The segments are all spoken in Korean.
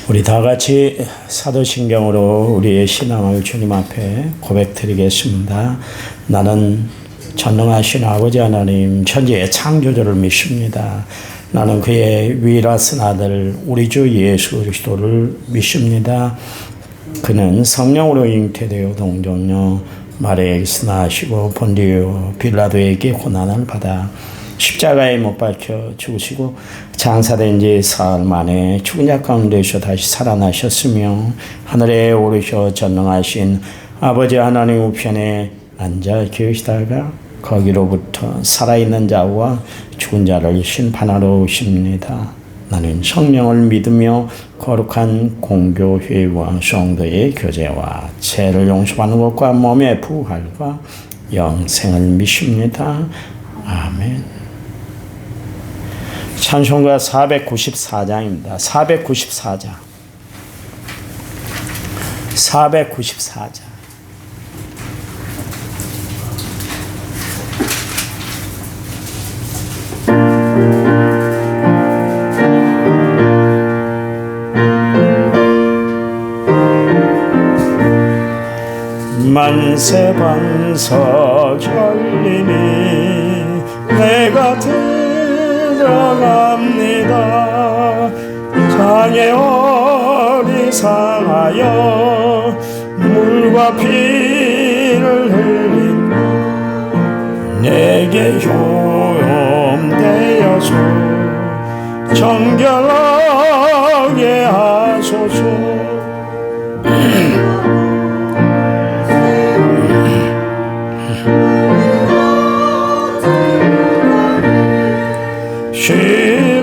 우리 다 같이 사도신경으로 우리의 신앙을 주님 앞에 고백드리겠습니다. 나는 전능하신 아버지 하나님 천지의 창조주를 믿습니다. 나는 그의 위라신 아들 우리 주 예수 그리스도를 믿습니다. 그는 성령으로 잉태되어 동정녀 마리아에게서 나시고 본디오 빌라도에게 고난을 받아 십자가에 못 박혀 죽으시고 장사된 지 사흘 만에 죽은 자 가운데서 다시 살아나셨으며 하늘에 오르셔 전능하신 아버지 하나님 우편에 앉아 계시다가 거기로부터 살아있는 자와 죽은 자를 심판하러 오십니다. 나는 성령을 믿으며 거룩한 공교회와 성도의 교제와 죄를 용서받는 것과 몸의 부활과 영생을 믿습니다. 아멘. 찬송가 494장입니다. 494장. 만세 반석 열리니 내가 들어갑니다. 장애 어리상하여 물과 피를 흘린 내게 효험되어서 정결하게 하소서.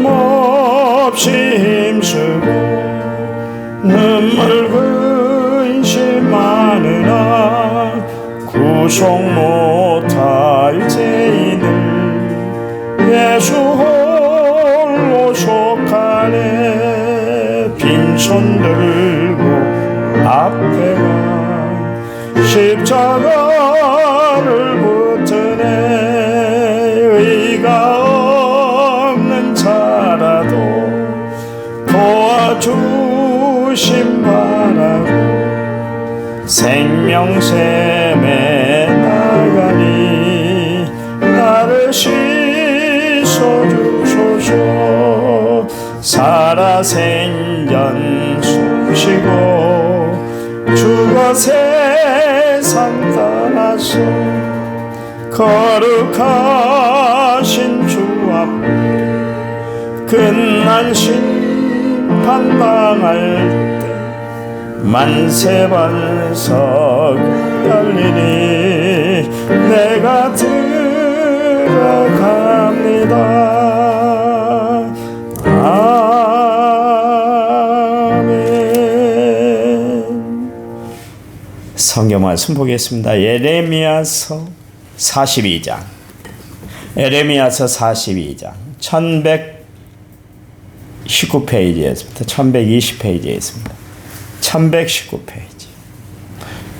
쉼없이 힘쓰고 눈물 근심하느라 구속 못할 죄인을 예수 홀로 속하네. 빈손 들고 앞에 가 십자가를 붙드네. 의가 자라도 도와주심 바라고 생명샘에 나가니 나를 씻어주소서. 살아생전 숨쉬고 죽어 세상 떠나서 거룩하신 주 앞에 끝난 심판당할 때 만세반석 열리니 내가 들어갑니다. 아멘. 성경 말씀 보겠습니다. 예레미야서 42장. 예레미야서 42장 1119페이지에서부터 1120페이지에 있습니다. 1119페이지.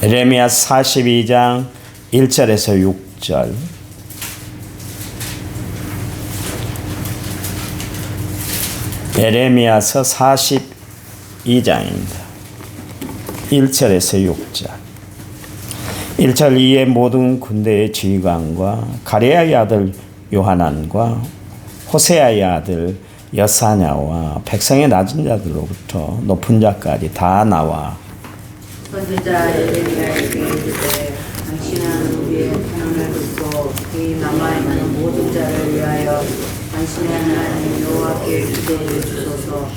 예레미야 42장 1절에서 6절. 예레미야서 42장입니다. 1절에서 6절. 1절 이에 모든 군대의 지휘관과 가레야의 아들 요하난과 호세아의 아들 여사냐와 백성의 낮은 자들로부터 높은 자까지 다 나와 선지자 예레미야에게 이르되 당신은 우리의 탄원을 듣고 그의 남아있는 모든 자를 위하여 당신의 하나님 여호와께 기도해 주소서.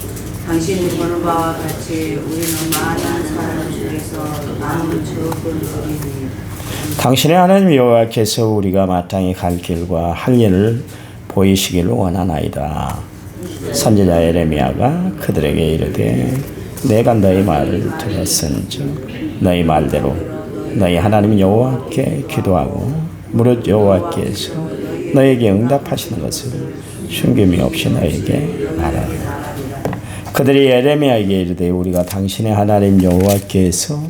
당신이 보는 바와 같이 우리는 많은 사람 중에서 남은 적은들이니 당신의 하나님 여호와께서 우리가 마땅히 갈 길과 할 일을 보이시기를 원하나이다. 선지자 예레미야가 그들에게 이르되 내가 너희 말을 들었은즉 너희 말대로 너희 하나님 여호와께 기도하고 무릇 여호와께서 너에게 응답하시는 것을 숨김이 없이 너에게 말하라. 그들이 예레미야에게 이르되 우리가 당신의 하나님 여호와께서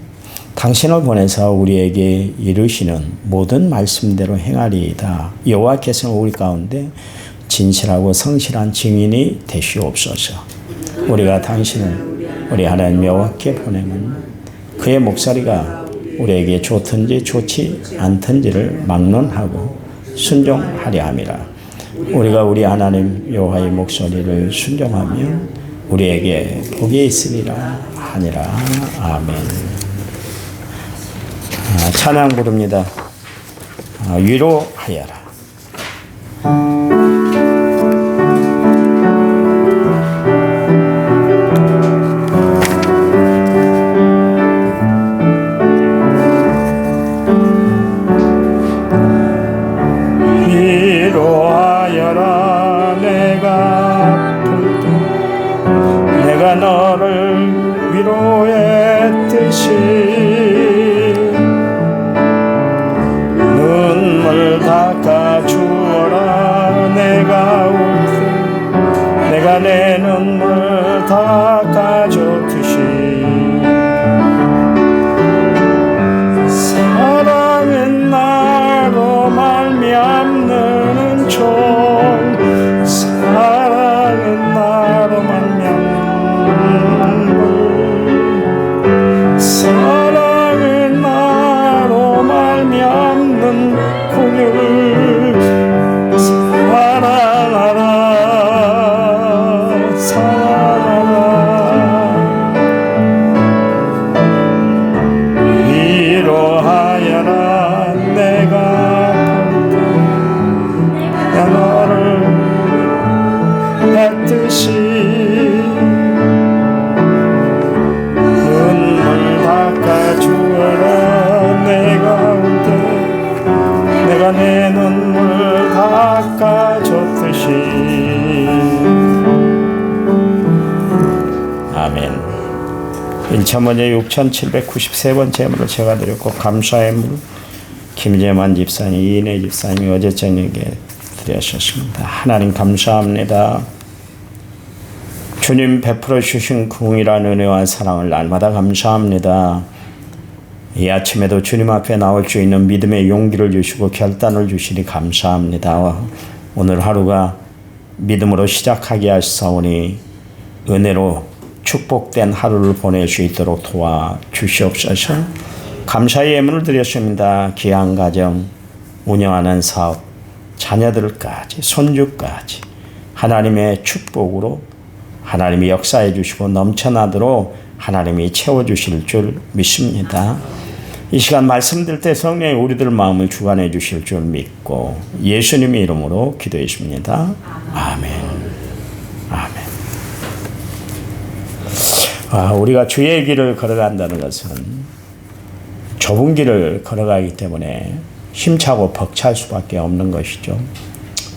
당신을 보내서 우리에게 이르시는 모든 말씀대로 행하리이다. 여호와께서는 우리 가운데 진실하고 성실한 증인이 되시옵소서. 우리가 당신을 우리 하나님 여호와께 보내면 그의 목소리가 우리에게 좋든지 좋지 않든지를 막론하고 순종하려 함이라. 우리가 우리 하나님 여호와의 목소리를 순종하면 우리에게 복이 있으리라 하니라. 아멘. 찬양 부릅니다. 위로하여라. 위로하여라. 내가 아플 때 내가 너를 위로했듯이 눈물 닦아주어라. 내가 울 때 내가 내 눈물 닦아줬듯이 사랑은 나로 말미암는 종 사랑은 나로 말미암는 사랑은 나로 말미암는 공유를 사랑하라 사랑하라. 위로하여라. 내가 내 너를 했듯이 눈물 닦아주어라. 내가 울 때 내가 내 눈물 닦아줬듯이. 아멘. 1차 먼저 6,793번째 예물을 제가 드렸고 감사의 물 김재만 집사님, 이인혜 집사님이 어제 저녁에 드렸습니다. 하나님 감사합니다. 주님 베풀어 주신 궁이란 은혜와 사랑을 날마다 감사합니다. 이 아침에도 주님 앞에 나올 수 있는 믿음의 용기를 주시고 결단을 주시니 감사합니다. 오늘 하루가 믿음으로 시작하게 하시사오니 은혜로 축복된 하루를 보낼 수 있도록 도와주시옵소서. 감사의 예물을 드렸습니다. 귀한 가정, 운영하는 사업, 자녀들까지, 손주까지 하나님의 축복으로 하나님이 역사해 주시고 넘쳐나도록 하나님이 채워주실 줄 믿습니다. 이 시간 말씀드릴 때 성령이 우리들 마음을 주관해 주실 줄 믿고 예수님의 이름으로 기도했습니다. 아멘. 아멘. 우리가 주의 길을 걸어간다는 것은 좁은 길을 걸어가기 때문에 힘차고 벅찰 수밖에 없는 것이죠.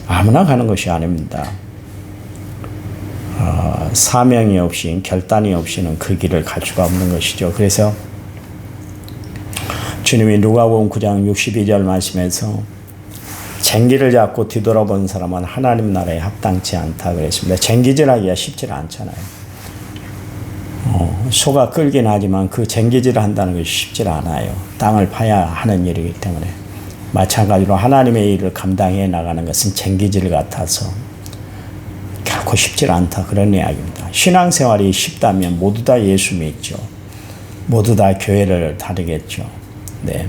아무나 가는 것이 아닙니다. 사명이 없이 결단이 없이는 그 길을 갈 수가 없는 것이죠. 그래서 주님이 누가복음 9장 62절 말씀에서 쟁기를 잡고 뒤돌아본 사람은 하나님 나라에 합당치 않다 그랬습니다. 쟁기질하기가 쉽지 않잖아요. 소가 끌긴 하지만 그 쟁기질을 한다는 것이 쉽지 않아요. 땅을 파야 하는 일이기 때문에. 마찬가지로 하나님의 일을 감당해 나가는 것은 쟁기질 같아서 결코 쉽지 않다 그런 이야기입니다. 신앙생활이 쉽다면 모두 다 예수 믿죠. 모두 다 교회를 다니겠죠. 네.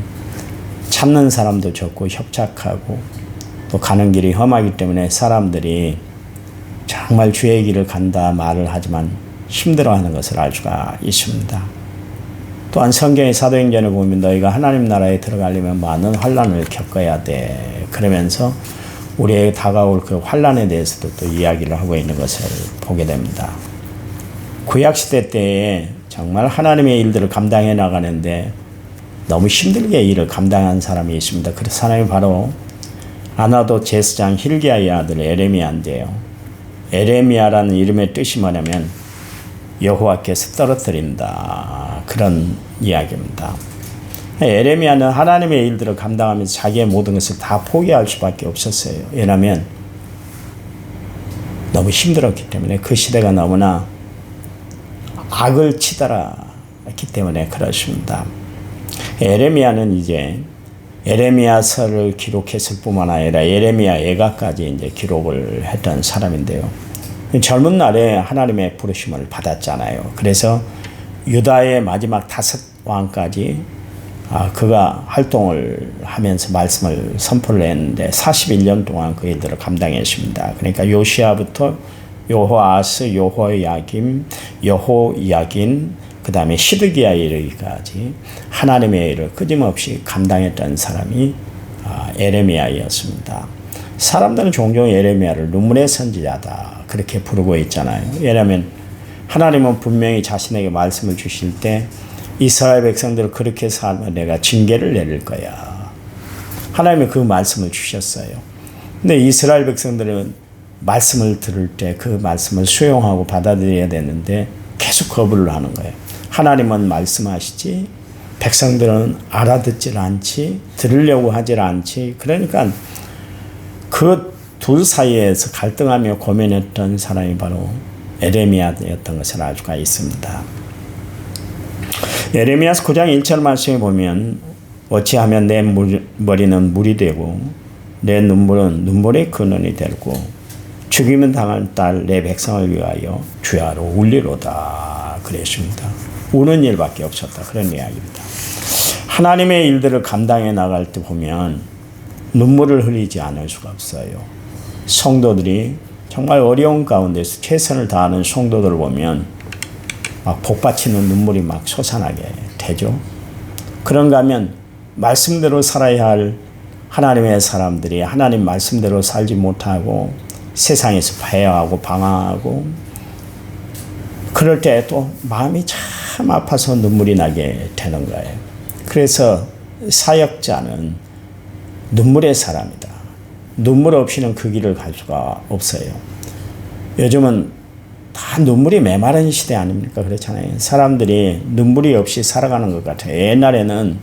참는 사람도 적고 협착하고 또 가는 길이 험하기 때문에 사람들이 정말 주의 길을 간다 말을 하지만 힘들어하는 것을 알 수가 있습니다. 또한 성경의 사도행전을 보면 너희가 하나님 나라에 들어가려면 많은 환난을 겪어야 돼. 그러면서 우리에게 다가올 그 환난에 대해서도 또 이야기를 하고 있는 것을 보게 됩니다. 구약시대 때에 정말 하나님의 일들을 감당해 나가는데 너무 힘들게 일을 감당한 사람이 있습니다. 그 사람이 바로 아나도 제사장 hil기야의 아들 에레미야인데요. 에레미야라는 이름의 뜻이 뭐냐면 여호와께서 떨어뜨린다 그런 이야기입니다. 에레미야는 하나님의 일들을 감당하면서 자기의 모든 것을 다 포기할 수밖에 없었어요. 왜냐하면 너무 힘들었기 때문에 그 시대가 너무나 악을 치달았기 때문에 그렇습니다. 에레미야는 이제 에레미야서를 기록했을 뿐만 아니라 에레미야 애가까지 이제 기록을 했던 사람인데요. 젊은 날에 하나님의 부르심을 받았잖아요. 그래서 유다의 마지막 5왕까지 그가 활동을 하면서 말씀을 선포를 했는데 41년 동안 그 일들을 감당했습니다. 그러니까 요시아부터 요호아스, 요호야김, 여호야긴, 그 다음에 시드기야 이르기까지 하나님의 일을 끊임없이 감당했던 사람이 에레미야였습니다. 사람들은 종종 에레미야를 눈물의 선지자다 그렇게 부르고 있잖아요. 왜냐하면 하나님은 분명히 자신에게 말씀을 주실 때 이스라엘 백성들을 그렇게 살면 내가 징계를 내릴 거야. 하나님이 그 말씀을 주셨어요. 근데 이스라엘 백성들은 말씀을 들을 때 그 말씀을 수용하고 받아들여야 되는데 계속 거부를 하는 거예요. 하나님은 말씀하시지 백성들은 알아듣질 않지 들으려고 하질 않지. 그러니까 그 둘 사이에서 갈등하며 고민했던 사람이 바로 에레미야였던 것을 알 수가 있습니다. 에레미야서 9장 1절 말씀에 보면 어찌하면 내 머리는 물이 되고 내 눈물은 눈물의 근원이 되고 죽이면 당할 딸 내 백성을 위하여 주야로 울리로다 그랬습니다. 우는 일밖에 없었다 그런 이야기입니다. 하나님의 일들을 감당해 나갈 때 보면 눈물을 흘리지 않을 수가 없어요. 성도들이 정말 어려운 가운데서 최선을 다하는 성도들을 보면 막 복받치는 눈물이 막 솟아나게 되죠. 그런가 하면 말씀대로 살아야 할 하나님의 사람들이 하나님 말씀대로 살지 못하고 세상에서 패하고 방황하고 그럴 때 또 마음이 참 아파서 눈물이 나게 되는 거예요. 그래서 사역자는 눈물의 사람이다. 눈물 없이는 그 길을 갈 수가 없어요. 요즘은 다 눈물이 메마른 시대 아닙니까? 그렇잖아요. 사람들이 눈물이 없이 살아가는 것 같아요. 옛날에는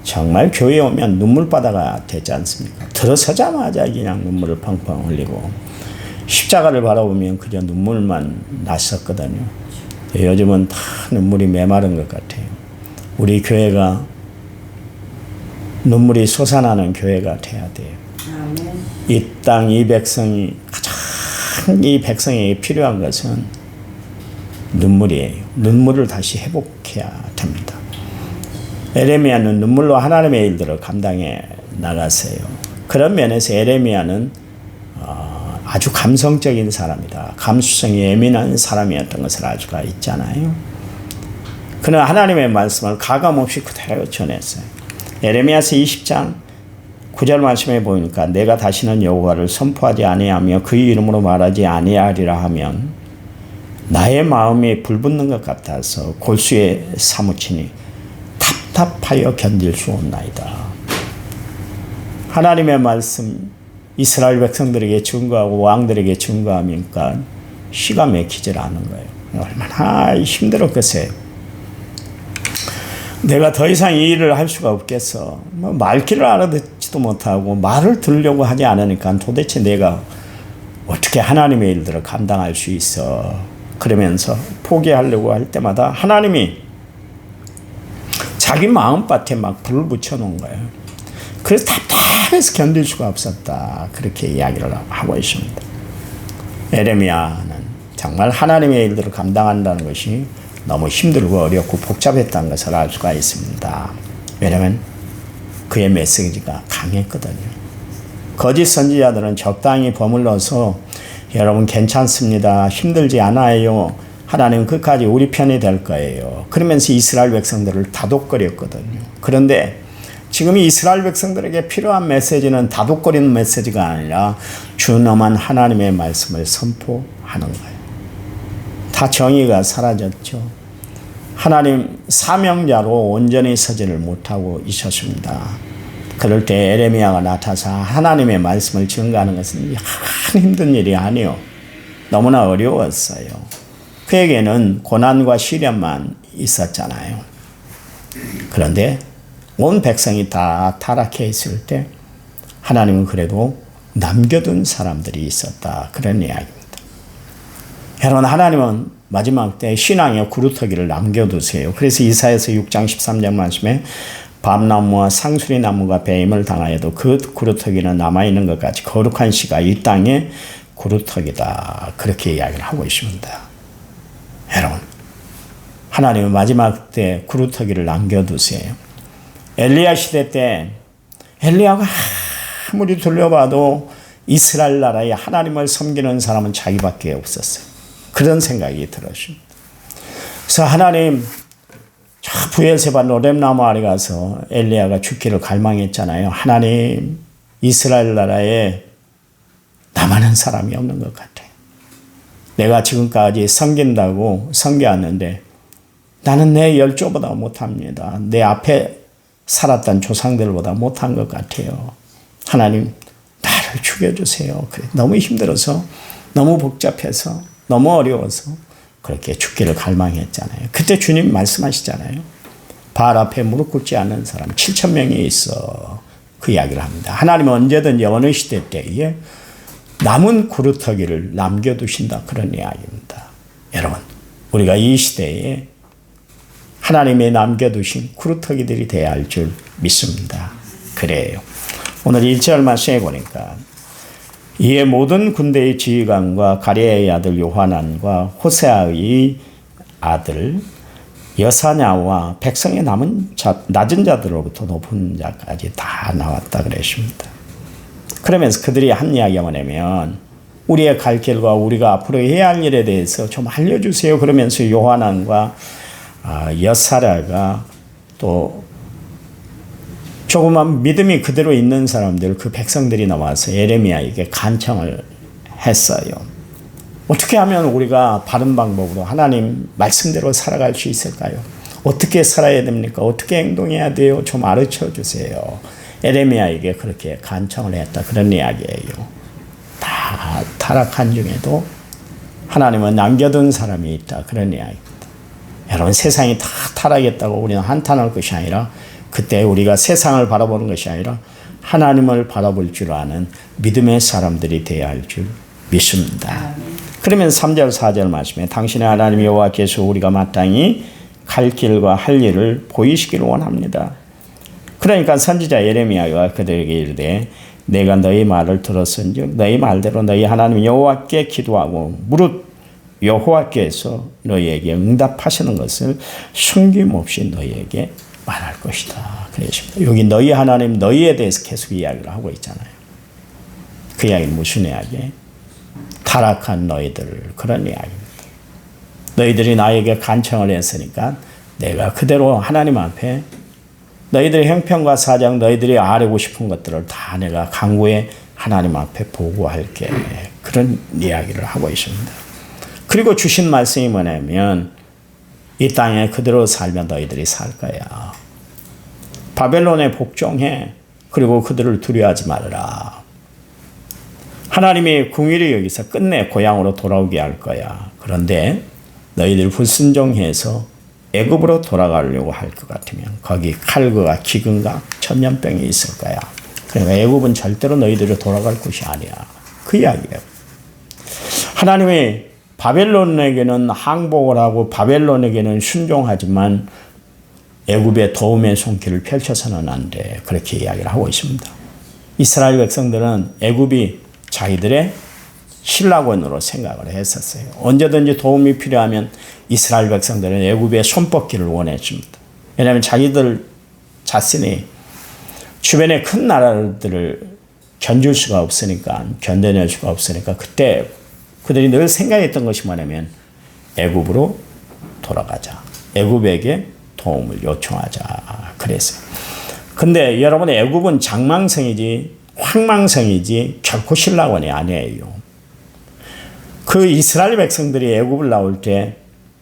정말 교회에 오면 눈물바다가 되지 않습니까? 들어서자마자 그냥 눈물을 펑펑 흘리고 십자가를 바라보면 그저 눈물만 났었거든요. 요즘은 다 눈물이 메마른 것 같아요. 우리 교회가 눈물이 솟아나는 교회가 돼야 돼요. 이 땅, 이 백성이 가장 이 백성에게 필요한 것은 눈물이에요. 눈물을 다시 회복해야 됩니다. 에레미야는 눈물로 하나님의 일들을 감당해 나갔어요. 그런 면에서 에레미야는 아주 감성적인 사람이다. 감수성이 예민한 사람이었던 것을 알 수가 있잖아요. 그는 하나님의 말씀을 가감없이 그대로 전했어요. 에레미야서 20장 9절 말씀에 보니까 내가 다시는 여호와를 선포하지 아니하며 그의 이름으로 말하지 아니하리라 하면 나의 마음이 불붙는 것 같아서 골수에 사무치니 답답하여 견딜 수 없나이다. 하나님의 말씀 이스라엘 백성들에게 증거하고 왕들에게 증거하니까 시가 막히질 않은 거예요. 얼마나 힘들었겠어요. 내가 더 이상 이 일을 할 수가 없겠어. 말귀를 알아듣지도 못하고 말을 들으려고 하지 않으니까 도대체 내가 어떻게 하나님의 일들을 감당할 수 있어. 그러면서 포기하려고 할 때마다 하나님이 자기 마음밭에 막 불을 붙여놓은 거예요. 그래서 답답해서 견딜 수가 없었다. 그렇게 이야기를 하고 있습니다. 에레미야는 정말 하나님의 일들을 감당한다는 것이 너무 힘들고 어렵고 복잡했다는 것을 알 수가 있습니다. 왜냐하면 그의 메시지가 강했거든요. 거짓 선지자들은 적당히 버물러서 여러분 괜찮습니다. 힘들지 않아요. 하나님 끝까지 우리 편이 될 거예요. 그러면서 이스라엘 백성들을 다독거렸거든요. 그런데 지금 이스라엘 백성들에게 필요한 메시지는 다독거리는 메시지가 아니라 준엄한 하나님의 말씀을 선포하는 거예요. 다 정의가 사라졌죠. 하나님 사명자로 온전히 서지를 못하고 있었습니다. 그럴 때 에레미야가 나타나서 하나님의 말씀을 증거하는 것은 힘든 일이 아니요. 너무나 어려웠어요. 그에게는 고난과 시련만 있었잖아요. 그런데 온 백성이 다 타락해 있을 때 하나님은 그래도 남겨둔 사람들이 있었다. 그런 이야기입니다. 여러분, 하나님은 마지막 때 신앙의 구루터기를 남겨두세요. 그래서 이사야서 6장 13절 말씀에 밤나무와 상수리 나무가 배임을 당하여도 그 구루터기는 남아있는 것 같이 거룩한 씨가 이 땅에 구루터기다. 그렇게 이야기를 하고 있습니다. 여러분, 하나님은 마지막 때 구루터기를 남겨두세요. 엘리야 시대 때 엘리야가 아무리 둘러봐도 이스라엘 나라에 하나님을 섬기는 사람은 자기밖에 없었어요. 그런 생각이 들었습니다. 그래서 하나님, 저 부엘세바 노렘나무 아래 가서 엘리야가 죽기를 갈망했잖아요. 하나님, 이스라엘 나라에 나만한 사람이 없는 것 같아요. 내가 지금까지 섬긴다고 섬겨왔는데 나는 내 열조보다 못합니다. 내 앞에 살았던 조상들보다 못한 것 같아요. 하나님, 나를 죽여주세요. 그래. 너무 힘들어서, 너무 복잡해서, 너무 어려워서 그렇게 죽기를 갈망했잖아요. 그때 주님 말씀하시잖아요. 바알 앞에 무릎 꿇지 않는 사람 7,000명이 있어. 그 이야기를 합니다. 하나님은 언제든지 어느 시대 때에 남은 구루터기를 남겨두신다. 그런 이야기입니다. 여러분, 우리가 이 시대에 하나님이 남겨두신 구루터기들이 되어야 할 줄 믿습니다. 그래요. 오늘 1절 말씀해 보니까 이에 모든 군대의 지휘관과 가레야의 아들 요하난과 호세아의 아들 여사냐와 백성의 낮은 자들로부터 높은 자까지 다 나왔다 그랬습니다. 그러면서 그들이 한 이야기가 뭐냐면 우리의 갈 길과 우리가 앞으로 해야 할 일에 대해서 좀 알려주세요. 그러면서 요하난과 여사랴가 또 조그만 믿음이 그대로 있는 사람들, 그 백성들이 나와서 예레미야에게 간청을 했어요. 어떻게 하면 우리가 바른 방법으로 하나님 말씀대로 살아갈 수 있을까요? 어떻게 살아야 됩니까? 어떻게 행동해야 돼요? 좀 가르쳐 주세요. 예레미야에게 그렇게 간청을 했다. 그런 이야기예요. 다 타락한 중에도 하나님은 남겨둔 사람이 있다. 그런 이야기입니다. 여러분, 세상이 다 타락했다고 우리는 한탄할 것이 아니라 그때 우리가 세상을 바라보는 것이 아니라 하나님을 바라볼 줄 아는 믿음의 사람들이 되어야 할 줄 믿습니다. 그러면 3절 4절 말씀에 당신의 하나님 여호와께서 우리가 마땅히 갈 길과 할 일을 보이시기를 원합니다. 그러니까 선지자 예레미야가 그들에게 이르되 내가 너희 말을 들었은즉 너희 말대로 너희 하나님 여호와께 기도하고 무릇 여호와께서 너희에게 응답하시는 것을 숨김없이 너희에게 말할 것이다. 그랬습니다. 여기 너희 하나님 너희에 대해서 계속 이야기를 하고 있잖아요. 그 이야기는 무슨 이야기예요? 타락한 너희들, 그런 이야기입니다. 너희들이 나에게 간청을 했으니까 내가 그대로 하나님 앞에 너희들의 형편과 사정, 너희들이 아뢰고 싶은 것들을 다 내가 강구해 하나님 앞에 보고할게. 그런 이야기를 하고 있습니다. 그리고 주신 말씀이 뭐냐면 이 땅에 그대로 살면 너희들이 살 거야. 바벨론에 복종해. 그리고 그들을 두려워하지 말라. 하나님이 궁일이 여기서 끝내 고향으로 돌아오게 할 거야. 그런데 너희들 불순종해서 애굽으로 돌아가려고 할 것 같으면 거기 칼과 기근과 천년병이 있을 거야. 그러니까 애굽은 절대로 너희들이 돌아갈 곳이 아니야. 그 이야기예요. 하나님이 바벨론에게는 항복을 하고 바벨론에게는 순종하지만 애굽의 도움의 손길을 펼쳐서는 안 돼. 그렇게 이야기를 하고 있습니다. 이스라엘 백성들은 애굽이 자기들의 신라권으로 생각을 했었어요. 언제든지 도움이 필요하면 이스라엘 백성들은 애굽의 손뻗기를 원했습니다. 왜냐하면 자기들 자신이 주변의 큰 나라들을 견줄 수가 없으니까, 견뎌낼 수가 없으니까 그때 그들이 늘 생각했던 것이 뭐냐면 애굽으로 돌아가자. 애굽에게 도움을 요청하자. 그랬어요. 근데 여러분, 애굽은 장망성이지 황망성이지 결코 신라권이 아니에요. 그 이스라엘 백성들이 애굽을 나올 때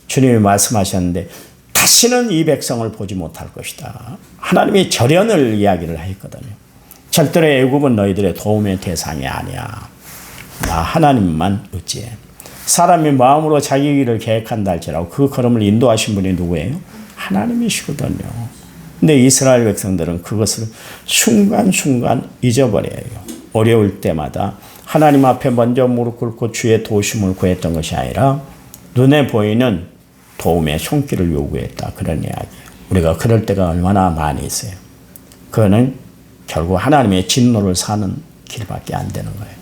주님이 말씀하셨는데 다시는 이 백성을 보지 못할 것이다. 하나님이 절연을 이야기를 했거든요. 절대로 애굽은 너희들의 도움의 대상이 아니야. 나 하나님만 의지해. 사람이 마음으로 자기 길을 계획한다 할지라도 그 걸음을 인도하신 분이 누구예요? 하나님이시거든요. 근데 이스라엘 백성들은 그것을 순간순간 잊어버려요. 어려울 때마다 하나님 앞에 먼저 무릎 꿇고 주의 도우심을 구했던 것이 아니라 눈에 보이는 도움의 손길을 요구했다. 그런 이야기예요. 우리가 그럴 때가 얼마나 많이 있어요. 그거는 결국 하나님의 진노를 사는 길밖에 안 되는 거예요.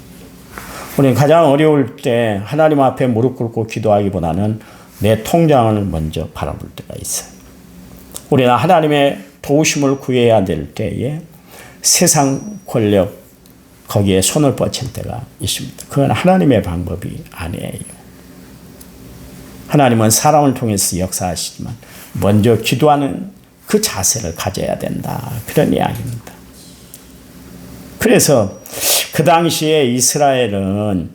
우리는 가장 어려울 때 하나님 앞에 무릎 꿇고 기도하기보다는 내 통장을 먼저 바라볼 때가 있어요. 우리는 하나님의 도우심을 구해야 될 때에 세상 권력 거기에 손을 뻗칠 때가 있습니다. 그건 하나님의 방법이 아니에요. 하나님은 사람을 통해서 역사하시지만 먼저 기도하는 그 자세를 가져야 된다. 그런 이야기입니다. 그래서 그 당시에 이스라엘은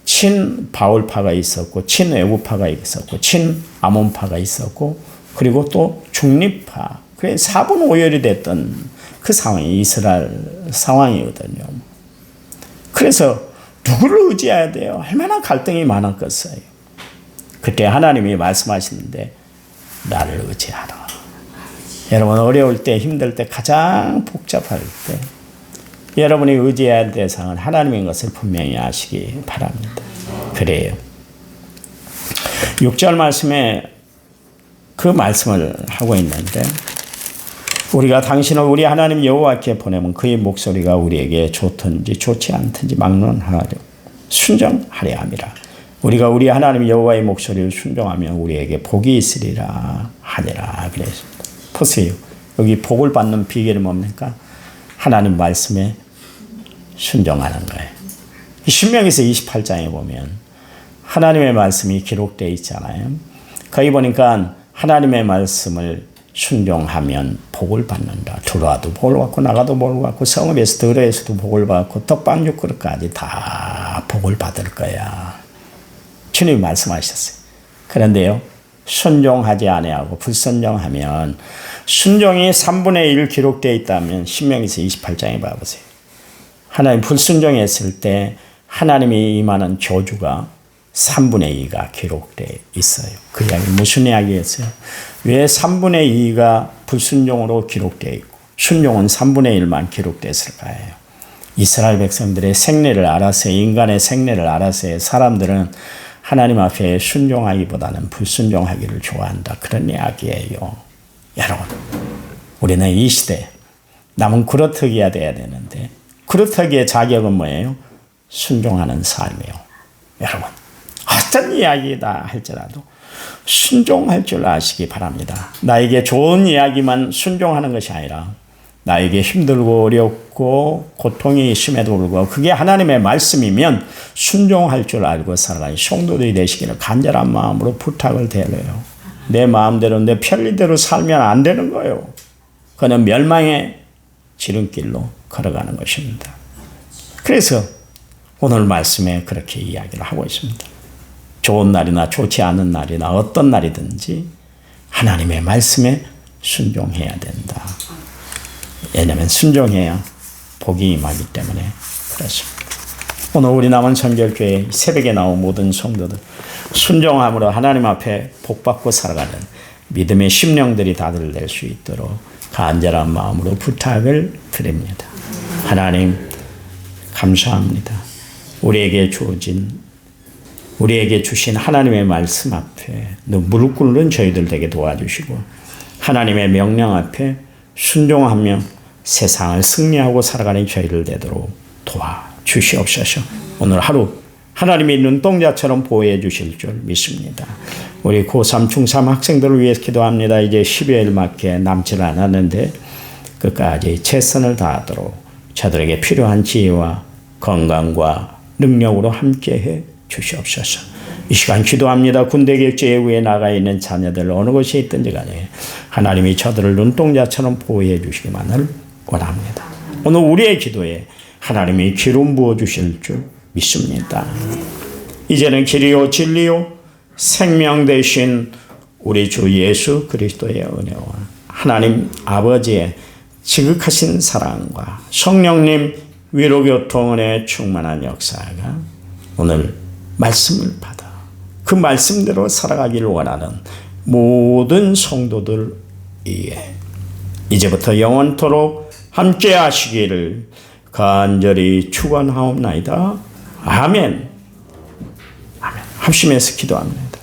친 바울파가 있었고 친 애굽파가 있었고 친 아몬파가 있었고 그리고 또 중립파, 그게 사분오열이 됐던 그 상황이 이스라엘 상황이거든요. 그래서 누구를 의지해야 돼요? 얼마나 갈등이 많았겠어요. 그때 하나님이 말씀하시는데 나를 의지하라. 여러분 어려울 때 힘들 때 가장 복잡할 때 여러분이 의지해야 할 대상은 하나님인 것을 분명히 아시기 바랍니다. 그래요. 6절 말씀에 그 말씀을 하고 있는데 우리가 당신을 우리 하나님 여호와께 보내면 그의 목소리가 우리에게 좋든지 좋지 않든지 막론하려 순종하려 함이라. 우리가 우리 하나님 여호와의 목소리를 순종하면 우리에게 복이 있으리라 하니라 그랬습니다. 보세요. 여기 복을 받는 비결이 뭡니까? 하나님 말씀에 순종하는 거예요. 신명기서 28장에 보면 하나님의 말씀이 기록되어 있잖아요. 거기 보니까 하나님의 말씀을 순종하면 복을 받는다. 들어와도 복을 받고 나가도 복을 받고 성읍에서 들에서도 복을 받고 떡방육 그릇까지 다 복을 받을 거야. 주님이 말씀하셨어요. 그런데요. 순종하지 아니하고 불순종하면 순종이 3분의 1 기록되어 있다면 신명기서 28장에 봐보세요. 하나님 불순종했을 때 하나님이 임하는 저주가 3분의 2가 기록되어 있어요. 그 이야기 무슨 이야기였어요? 왜 3분의 2가 불순종으로 기록되어 있고 순종은 3분의 1만 기록됐을까요? 이스라엘 백성들의 생애를 알았어요. 인간의 생애를 알았어요. 사람들은 하나님 앞에 순종하기보다는 불순종하기를 좋아한다. 그런 이야기예요. 여러분, 우리는 이 시대 남은 그릇터기가 돼야 되는데 그릇터기의 자격은 뭐예요? 순종하는 삶이에요. 여러분, 어떤 이야기다 할지라도 순종할 줄 아시기 바랍니다. 나에게 좋은 이야기만 순종하는 것이 아니라 나에게 힘들고 어렵고 고통이 있음에도 불구하고 그게 하나님의 말씀이면 순종할 줄 알고 살아가는 성도들이 되시기를 간절한 마음으로 부탁을 드려요. 내 마음대로 내 편리대로 살면 안 되는 거예요. 그는 멸망의 지름길로 걸어가는 것입니다. 그래서 오늘 말씀에 그렇게 이야기를 하고 있습니다. 좋은 날이나 좋지 않은 날이나 어떤 날이든지 하나님의 말씀에 순종해야 된다. 왜냐하면 순종해야 복이 임하기 때문에 그렇습니다. 오늘 우리 남은 선결교회 새벽에 나온 모든 성도들 순종함으로 하나님 앞에 복받고 살아가는 믿음의 심령들이 다들 될 수 있도록 간절한 마음으로 부탁을 드립니다. 하나님 감사합니다. 우리에게 주신 하나님의 말씀 앞에 무릎 꿇는 저희들 되게 도와주시고 하나님의 명령 앞에 순종하며 세상을 승리하고 살아가는 저희들 되도록 도와주시옵소서. 오늘 하루 하나님의 눈동자처럼 보호해 주실 줄 믿습니다. 우리 고3, 중3 학생들을 위해서 기도합니다. 이제 12일밖에 남지 않았는데 끝까지 최선을 다하도록 저들에게 필요한 지혜와 건강과 능력으로 함께해 주시옵소서. 이 시간 기도합니다. 군대 객지에 위에 나가 있는 자녀들 어느 곳에 있든지 간에 하나님이 저들을 눈동자처럼 보호해 주시기만을 원합니다. 오늘 우리의 기도에 하나님이 기름 부어 주실 줄 믿습니다. 이제는 길이요 진리요 생명 되신 우리 주 예수 그리스도의 은혜와 하나님 아버지의 지극하신 사랑과 성령님 위로교통은혜 충만한 역사가 오늘 말씀을 받아 그 말씀대로 살아가기를 원하는 모든 성도들 위에 이제부터 영원토록 함께 하시기를 간절히 축원하옵나이다. 아멘. 아멘. 합심해서 기도합니다.